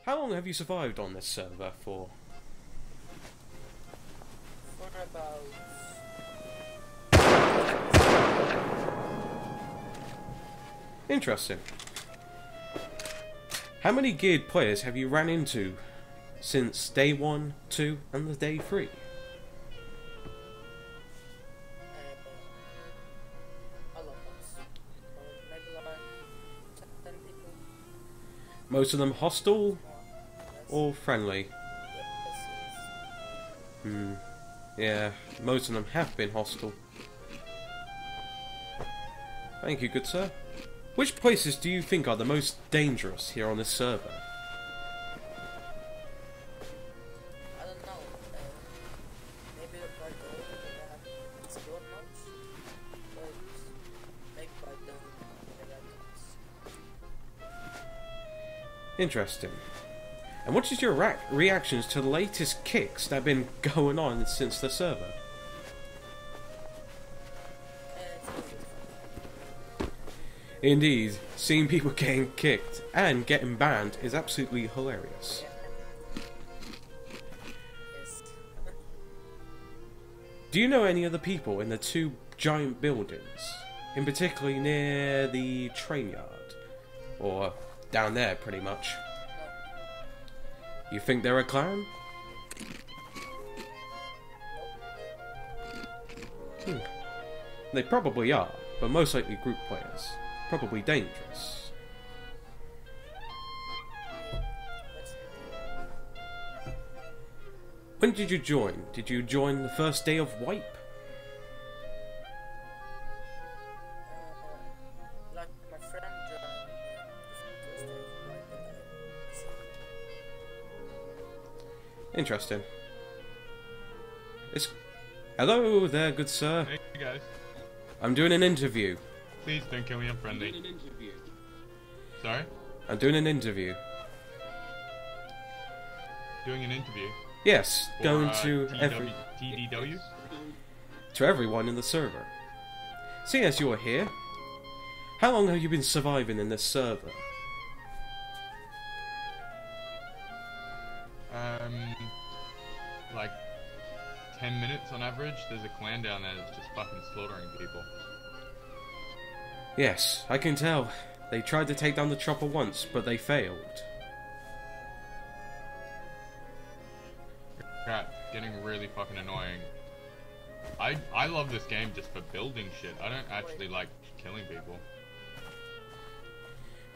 How long have you survived on this server for? For about... Interesting. How many geared players have you ran into since day 1, 2 and the day 3? A lot of maybe like 10 people. Most of them hostile or friendly? Yes. Yeah, most of them have been hostile. Thank you, good sir. Which places do you think are the most dangerous here on this server? I don't know. Maybe by the way I haven't explored much, but maybe by the Interesting. And what is your reactions to the latest kicks that have been going on since the server? Indeed, seeing people getting kicked and getting banned is absolutely hilarious. Yes. Do you know any other people in the 2 giant buildings, in particularly near the train yard? Or down there, pretty much? You think they're a clan? They probably are, but most likely group players. Probably dangerous. When did you join? Did you join the first day of wipe? Like my friend joined the first day of life and Interesting. Hello there, good sir. Hey guys. I'm doing an interview. Please don't kill me, I'm friendly. Sorry? I'm doing an interview. Doing an interview? Yes, For, going to TDW? to everyone in the server. Seeing as you're here, how long have you been surviving in this server? Like 10 minutes on average. There's a clan down there that's just fucking slaughtering people. Yes, I can tell. They tried to take down the chopper once, but they failed. Crap, getting really fucking annoying. I love this game just for building shit. I don't actually like killing people.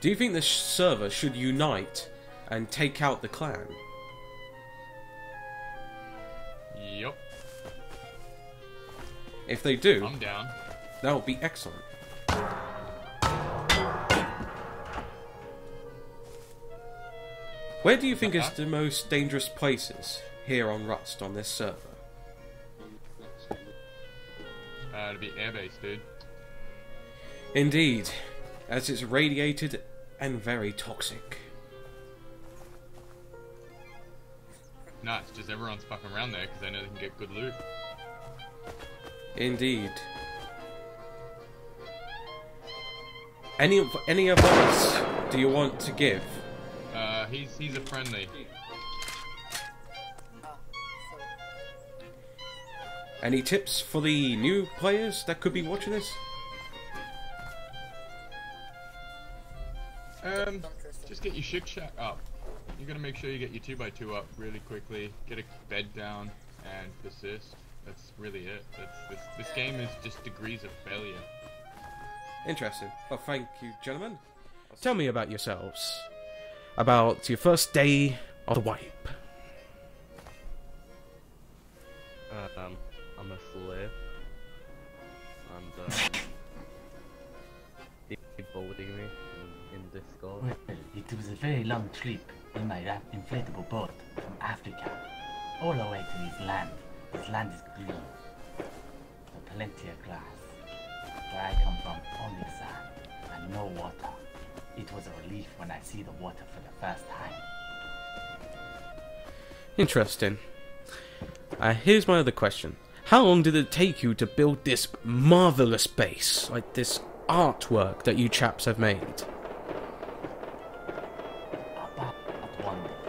Do you think this server should unite and take out the clan? Yup, If they do, I'm down. that would be excellent. Where do you think is the most dangerous places here on Rust on this server? To be airbase, dude. Indeed, as it's radiated and very toxic. Nah, it's just everyone's fucking around there because they know they can get good loot. Indeed. Any advice do you want to give? He's a friendly. so Any tips for the new players that could be watching this? Just get your shit shack up. You gotta make sure you get your 2x2 up really quickly. Get a bed down and persist. That's really it. This game is just degrees of failure. Interesting. Well, thank you, gentlemen. Tell me about yourselves. About your first day of the wipe. I'm a slave. And they boarding me in this skull. Well, it was a very long trip in my inflatable boat from Africa all the way to this land. This land is green, with plenty of grass. Where I come from, only sand and no water. It was a relief when I see the water for the first time. Interesting. Here's my other question. How long did it take you to build this marvelous base? Like this artwork that you chaps have made? About 1 day.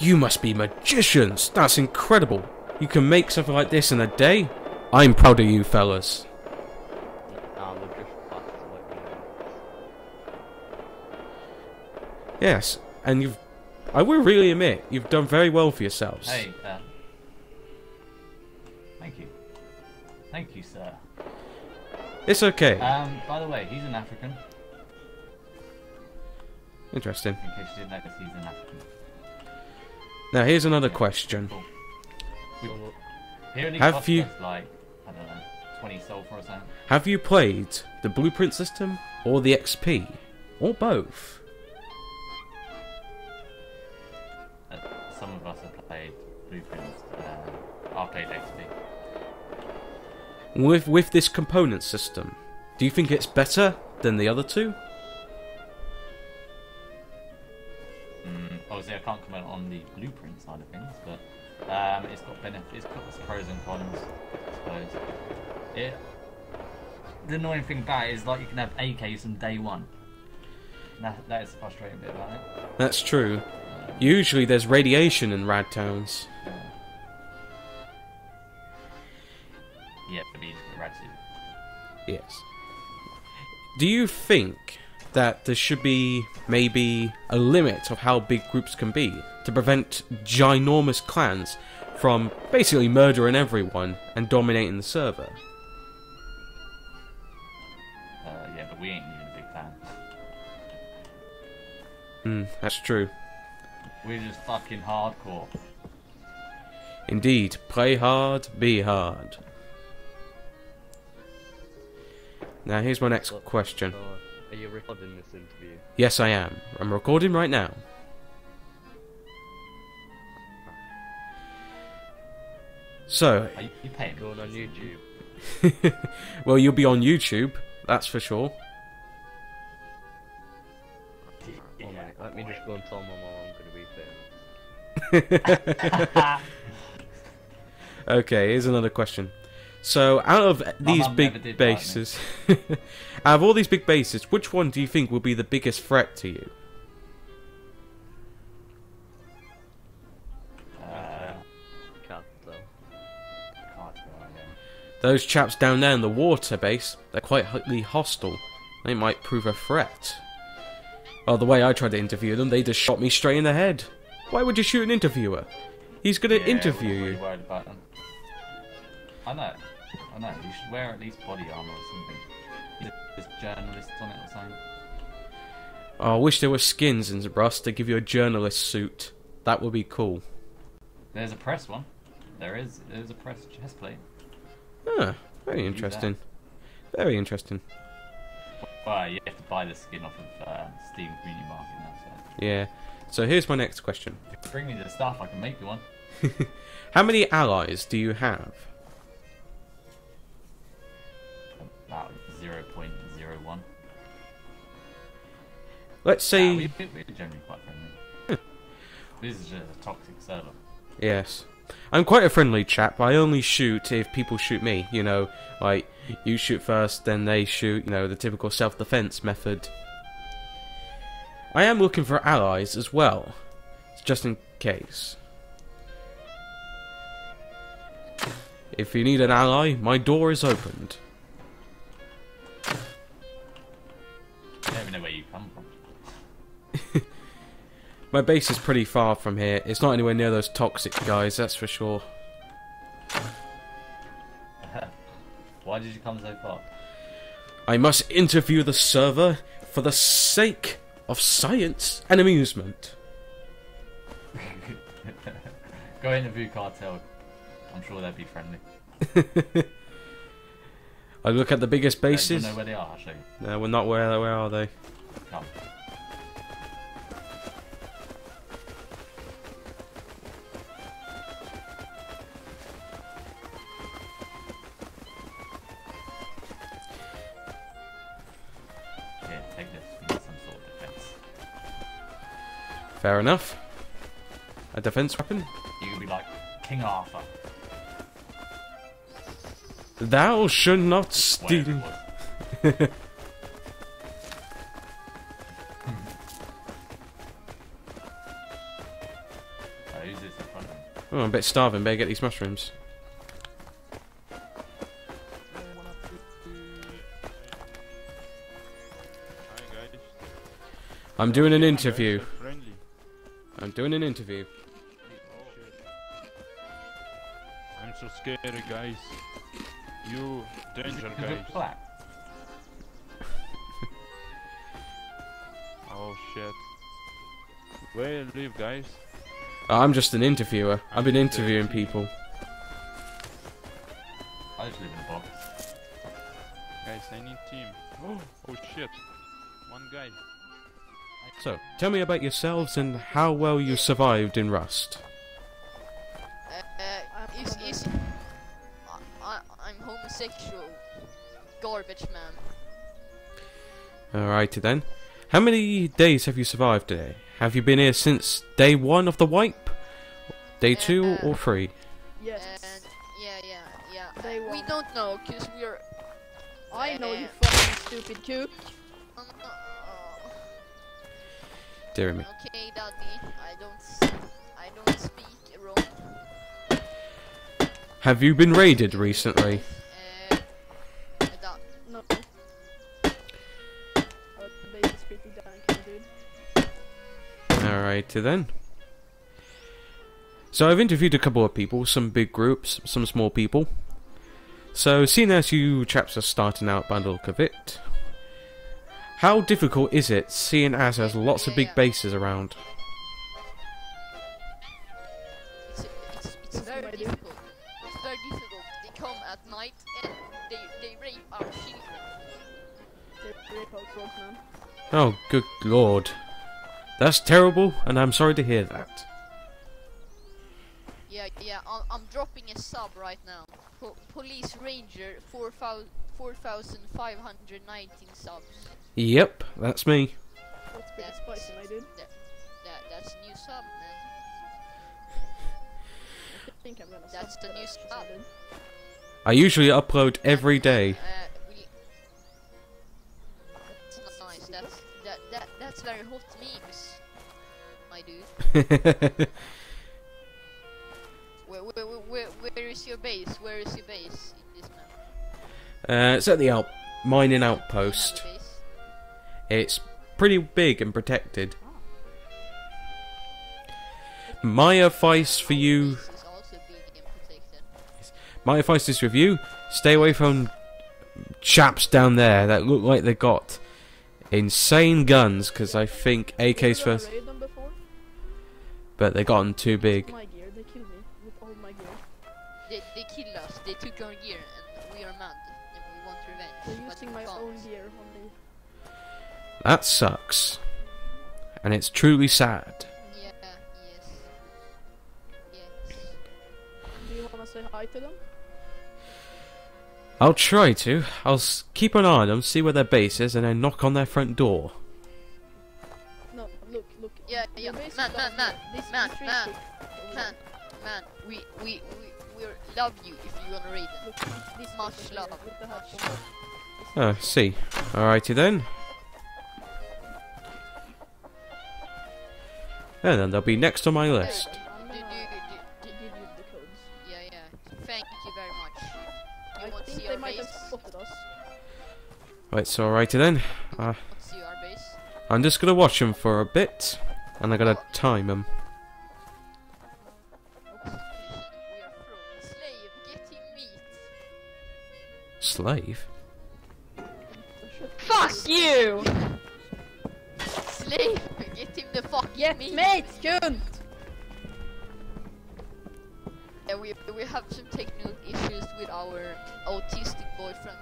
You must be magicians. That's incredible. You can make something like this in a day. I'm proud of you, fellas. Nah, we're just fast to let me know. Yes, and I will really admit, you've done very well for yourselves. Hey, thank you. Thank you, sir. It's okay. By the way, he's an African. Interesting. In case you didn't notice, he's an African. Now, here's another question. Cool. He only Have cost you- us, like, I don't know, 20 sulfur or something. Have you played the Blueprint system or the XP? Or both? Some of us have played Blueprints. I played XP. With this component system, do you think it's better than the other two? Obviously, I can't comment on the Blueprint side of things, but it's got benefits. It's got its pros and cons, I suppose. The annoying thing about it is, like, you can have AKs from day one. That is the frustrating bit about it. That's true. Usually there's radiation in rad towns. Yeah, but it's rad too. Yes. Do you think that there should be maybe a limit of how big groups can be to prevent ginormous clans from basically murdering everyone and dominating the server? Yeah, but we ain't even a big fan. That's true. We're just fucking hardcore. Indeed, play hard, be hard. Now here's my next question. So, are you recording this interview? Yes, I am. I'm recording right now. So, Are you paying? Going on YouTube. well, you'll be on YouTube, that's for sure. Oh my, let me just go and tell my mom I'm going to be famous. Okay, here's another question. So, out of these mum never big did bases, out of all these big bases, which one do you think will be the biggest threat to you? Capital. Those chaps down there in the water base, they're quite highly hostile. They might prove a threat. Well, the way I tried to interview them, they just shot me straight in the head. Why would you shoot an interviewer? He's gonna interview we're really you. worried about them. I know. You should wear at least body armor or something. There's journalists on it or something. Oh, I wish there were skins in Rust to give you a journalist suit. That would be cool. There's a press one. There's a press chest plate. Ah, very interesting. Very interesting. Well, you have to buy the skin off of Steam Community Market now. Yeah. So here's my next question. So bring me the stuff. I can make you one. How many allies do you have? About 0.01. Let's say... We're generally quite friendly. This is just a toxic server. Yes. I'm quite a friendly chap. I only shoot if people shoot me. You know, like, you shoot first, then they shoot. You know, the typical self-defense method. I am looking for allies as well, just in case. If you need an ally, my door is opened. I don't even know where you come from. My base is pretty far from here. It's not anywhere near those toxic guys, that's for sure. Why did you come so far? I must interview the server for the sake of science and amusement. Go interview Cartel. I'm sure they'd be friendly. I look at the biggest You bases. know where they are, I'll show you. No, we're not. Where are they? Come. Here, take this. You need some sort of defense. Fair enough. A defense weapon? You could be like King Arthur. Thou should not Whatever steal. it was. who's this in front of me? Oh, I'm a bit starving. Better get these mushrooms. Hi guys. I'm doing an interview. Guys are friendly. I'm doing an interview. Oh shit. I'm so scared, guys. You danger, You guys. look flat. Oh shit. Where you live, guys? I'm just an interviewer. I've been interviewing people. I just live in a box. Guys, I need team. Oh shit. One guy. So, tell me about yourselves and how well you survived in Rust. I'm homosexual. Garbage man. Alrighty then. How many days have you survived today? Have you been here since day 1 of the wipe? Day 2 or 3? Yes. And yeah. Day We one. don't know, cause we're. I know you fucking stupid kook. Dear me. Okay, Daddy. I don't speak wrong. Have you been raided recently? No. Baby speaking down, dude. Alrighty then. So I've interviewed a couple of people, some big groups, some small people. So seeing as you chaps are starting out by the look of it, how difficult is it seeing as there's lots of big bases around? It's very difficult. It's very difficult. They come at night and they rape our children. They rape our frogs, man. Oh, good lord. That's terrible, and I'm sorry to hear that. Yeah, I'm dropping a sub right now. Police Ranger 4,519 subs. Yep, that's me. That's pretty That's spicy, my dude. That's a new sub, man. I think I'm gonna That's sub the to new that, stuff. dude. I usually upload every day. That's nice. That's very hot memes, my dude. Where is your base? Where is your base in this map? It's at the mining Do you have outpost. a base? It's pretty big and protected. My advice for you, Base is also big and protected. my advice is with you, stay away from chaps down there that look like they got insane guns, because I think AK's Did you first, raid them before? but they gotten too big. My gear, they killed me with all my gear. They killed us. They took our gear, and we are mad, and we want revenge. They're but using we my can't. own gear on me. That sucks. And it's truly sad. Yeah. Yes. Yes. Do you wanna say hi to them? I'll try to. I'll keep an eye on them, see where their base is, and then knock on their front door. No, look. Yeah. Your base is Man. down here. This tree stick over there. Man. We love you if you wanna raid them. Look, this Much stick over love. here with the Much hatch on love. it. Oh, see. Alrighty then. And then they'll be next on my list. I'm gonna give you the codes. Yeah. Thank you very much. You I want to think see they our might base? have spotted us. Right, so alrighty then. Want to see our base? I'm just gonna watch them for a bit, and I'm gonna time them. We are from slave. Get him meat. Slave? Fuck you! Slave. Get him the fucking Get meat. mate, cunt! Yeah, we have some technical issues with our autistic boyfriend.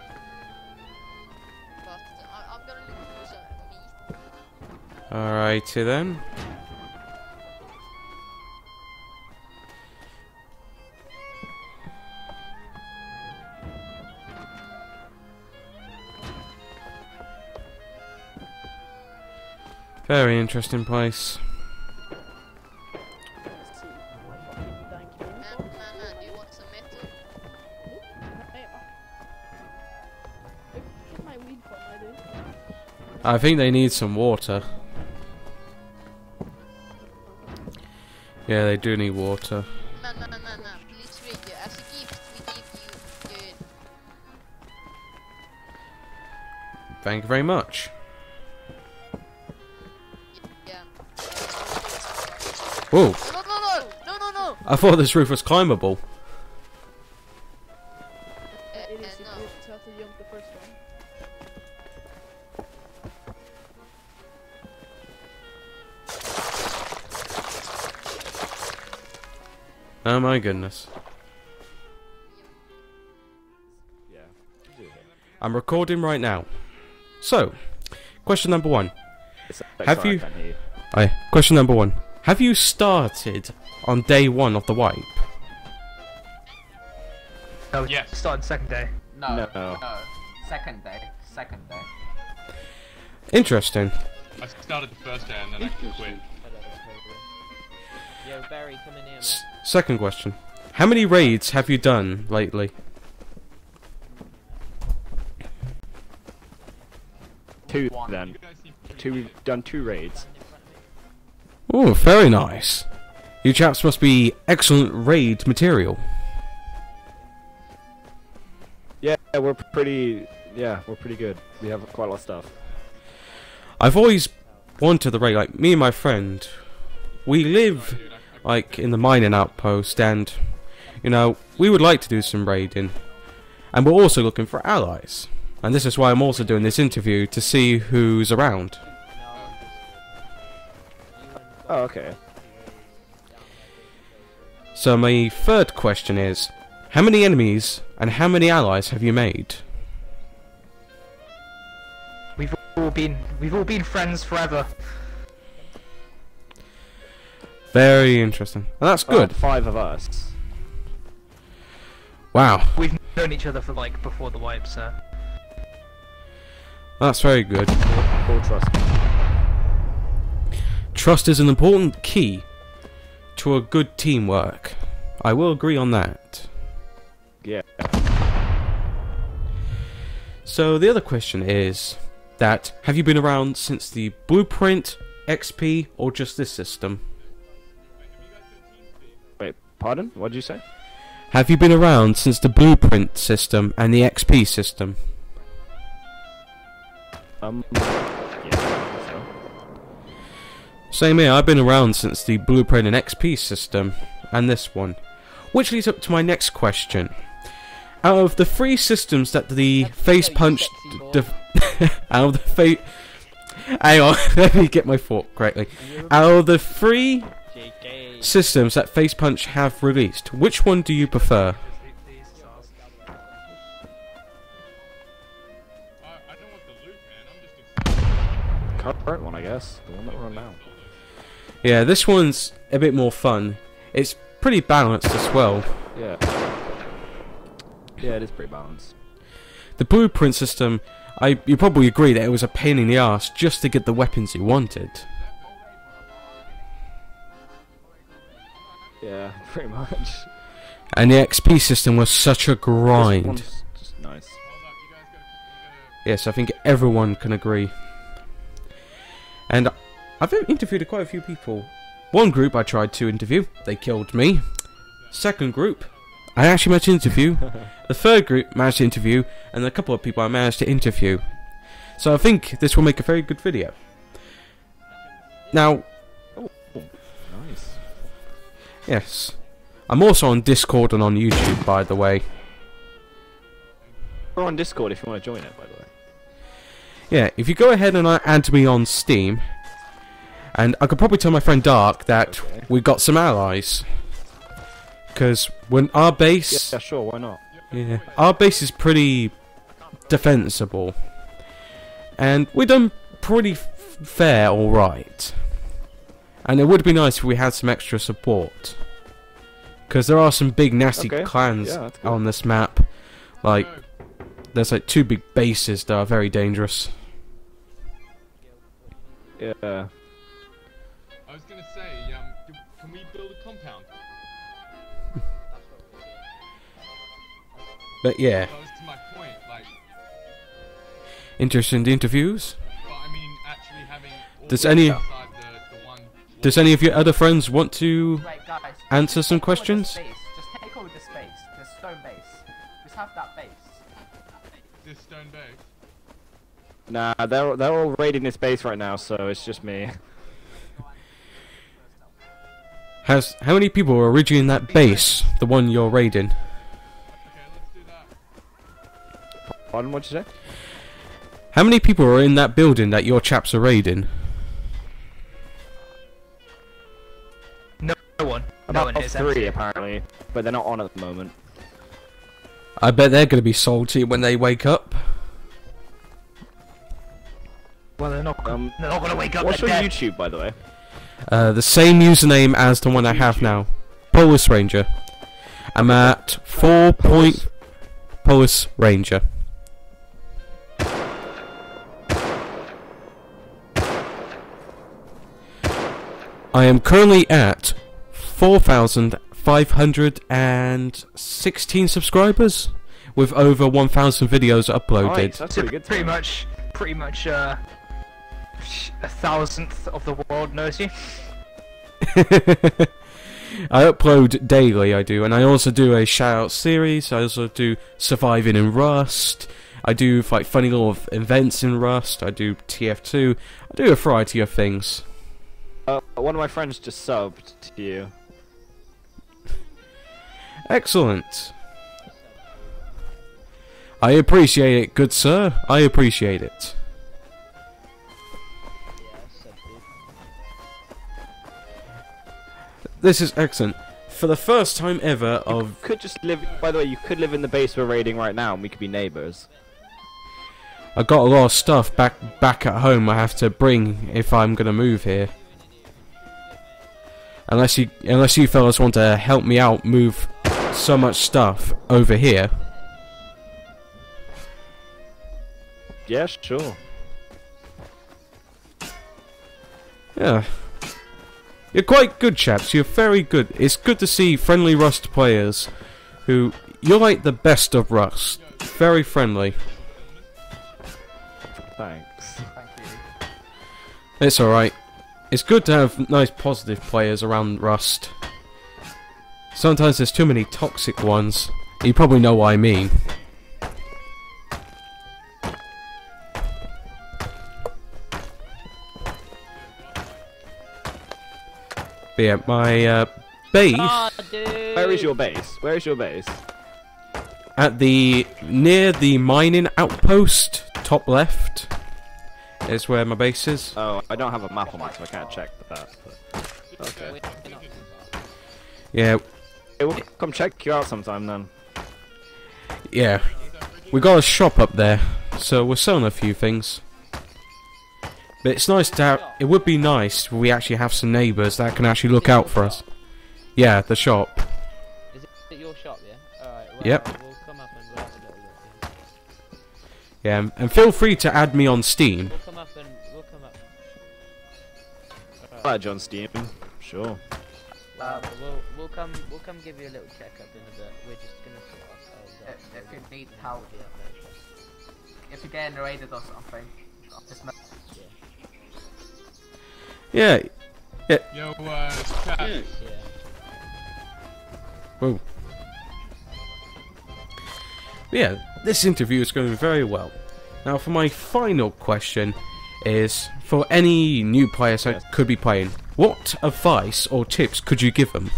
But I'm gonna look for some meat. Alrighty then. Very interesting place. Let's see. Fucking dank me. Man, do you want some metal? Hey, get my weed from my dude. I think they need some water. Yeah, they do need water. No. Please radio. As a gift, we give you Thank you very much. yeah. Whoa! No. I thought this roof was climbable. It is No. you just have to jump the first one. Oh my goodness. Yeah. I'm recording right now. So, question number 1. Have you- Question number 1. Have you started on day 1 of the wipe? No, Yes. started second day. No. Second day. Interesting. I started the first day and then I quit. Yo, Barry, come in here, man. Second question. How many raids have you done lately? 2 One. then. You guys seem pretty 2. good. We've done 2 raids. Oh, very nice. You chaps must be excellent raid material. Yeah, we're pretty. Yeah, we're pretty good. We have quite a lot of stuff. I've always wanted the raid, like, me and my friend. We live, like, in the mining outpost, and, you know, we would like to do some raiding. And we're also looking for allies. And this is why I'm also doing this interview, to see who's around. Oh, okay. So my third question is, how many enemies and how many allies have you made? We've all been friends forever. Very interesting. And that's good. 5 of us. Wow. We've known each other for like before the wipe, so. That's very good. Full trust. Trust is an important key to a good teamwork. I will agree on that. Yeah. So the other question is that, have you been around since the Blueprint, XP, or just this system? Wait, pardon? What did you say? Have you been around since the Blueprint system and the XP system? Yeah. So. Same here, I've been around since the Blueprint and XP system, and this one. Which leads up to my next question. Out of the 3 systems that the face punch... out of the face... Hang on, let me get my thought correctly. Out of the 3 systems that Face Punch have released, which one do you prefer? I don't want the loot, man. I'm just Current one, I guess. The one that we're on now. Yeah, this one's a bit more fun. It's pretty balanced as well. Yeah. Yeah, it is pretty balanced. The Blueprint system, you probably agree that it was a pain in the ass just to get the weapons you wanted. Yeah, pretty much. And the XP system was such a This grind. one's just nice. Yes, I think everyone can agree. And I've interviewed quite a few people. One group I tried to interview, they killed me. Second group, I actually managed to interview. The third group managed to interview, and a couple of people I managed to interview. So I think this will make a very good video. Now, Nice. yes, I'm also on Discord and on YouTube, by the way. We're on Discord if you want to join it, by the way. Yeah, if you go ahead and add me on Steam, and I could probably tell my friend Dark that Okay. we've got some allies. Because when our base... Yeah, sure, why not? Yeah, our base is pretty defensible. And we've done pretty fair alright. And it would be nice if we had some extra support. Because there are some big nasty Okay, clans yeah, that's good. on this map. Like, there's like 2 big bases that are very dangerous. Yeah. I was gonna say, can we build a compound? But yeah, That was to my point, like, interesting interviews. but I mean, actually having all Does the any- inside the one Does any of your other friends want to Right, guys. answer just some take over the questions? space. Just take over the space. The stone base. Just have that base. This stone base. Nah, they're all raiding this base right now, so it's just me. How many people are originally in that base? The one you're raiding? Okay, let's do that. Pardon, what'd you say? How many people are in that building that your chaps are raiding? No one. About 3 apparently, but they're not on at the moment. I bet they're going to be salty when they wake up. Well, they're not gonna wake up. What's your dead. YouTube, by the way? The same username as the one I have now. Polis Ranger. I'm at 4 point... Polis Ranger. I am currently at 4,516 subscribers with over 1,000 videos uploaded. Nice, that's pretty good. Pretty much, a thousandth of the world knows you. I upload daily, I do, and I also do a shout-out series. I also do Surviving in Rust. I do like funny little events in Rust. I do TF2. I do a variety of things. One of my friends just subbed to you. Excellent. I appreciate it, good sir. I appreciate it. This is excellent. For the first time ever You could just live. By the way, you could live in the base we're raiding right now, and we could be neighbors. I got a lot of stuff back at home I have to bring if I'm gonna move here. Unless you fellas want to help me out move so much stuff over here. Yeah, sure. Yeah. You're quite good, chaps. You're very good. It's good to see friendly Rust players who... You're like the best of Rust. Very friendly. Thanks. Thank you. It's alright. It's good to have nice positive players around Rust. Sometimes there's too many toxic ones. You probably know what I mean. But yeah, my base Where is your base? Where is your base? at the near the mining outpost, top left, is where my base is. Oh, I don't have a map on it, so I can't check that. But... Okay. Yeah, Hey, we'll come check you out sometime then. yeah. We got a shop up there, so we're selling a few things. But it's nice to have, it would be nice if we actually have some neighbours that can actually look out for us. Yeah, the shop. Is it your shop, yeah? Alright, well, Yep. we'll come up and we'll have a little look. Yeah, and feel free to add me on Steam. We'll come up and we'll come up. Hi, John Steam. Sure. We'll come give you a little checkup in a bit. We're just gonna sort ourselves out. If you need help, if you're getting raided or something, just Yeah. Yeah. Yo, chat. Yeah. Whoa. Yeah, this interview is going very well. Now, for my final question is, for any new players that could be playing, what advice or tips could you give them?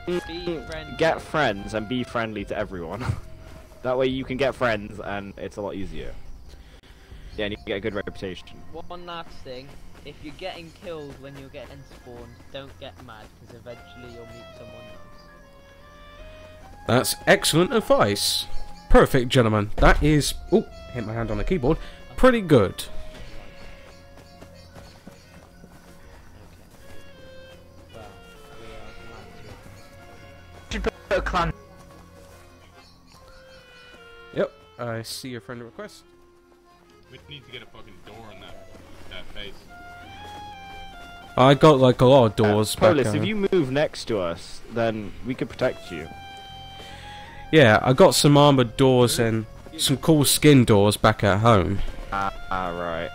Be friendly. Get friends and be friendly to everyone. That way you can get friends and it's a lot easier. Yeah, and you can get a good reputation. One last thing, if you're getting killed when you're getting spawned, don't get mad, because eventually you'll meet someone nice. That's excellent advice. Perfect, gentlemen. That is... Oh, hit my hand on the keyboard. Pretty good. Well, we are glad to. should put a clan. Yep, I see your friend request. We need to get a fucking door on that base. I got like a lot of doors back Polis, home. if you move next to us, then we could protect you. Yeah, I got some armored doors and some cool skin doors back at home. Right.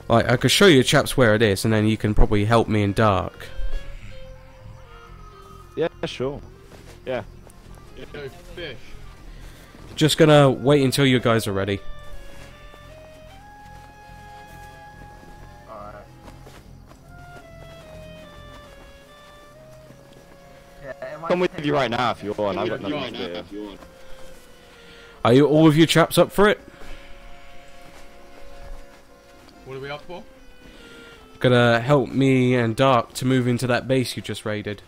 Like, I could show you chaps where it is, and then you can probably help me in dark. Yeah, sure. Yeah. No fish. Just gonna wait until you guys are ready. Alright. Yeah, it might Come with take you right long. now if you want. I've got Come with nothing you to right do. Are you all of you chaps up for it? What are we up for? Gonna help me and Dark to move into that base you just raided.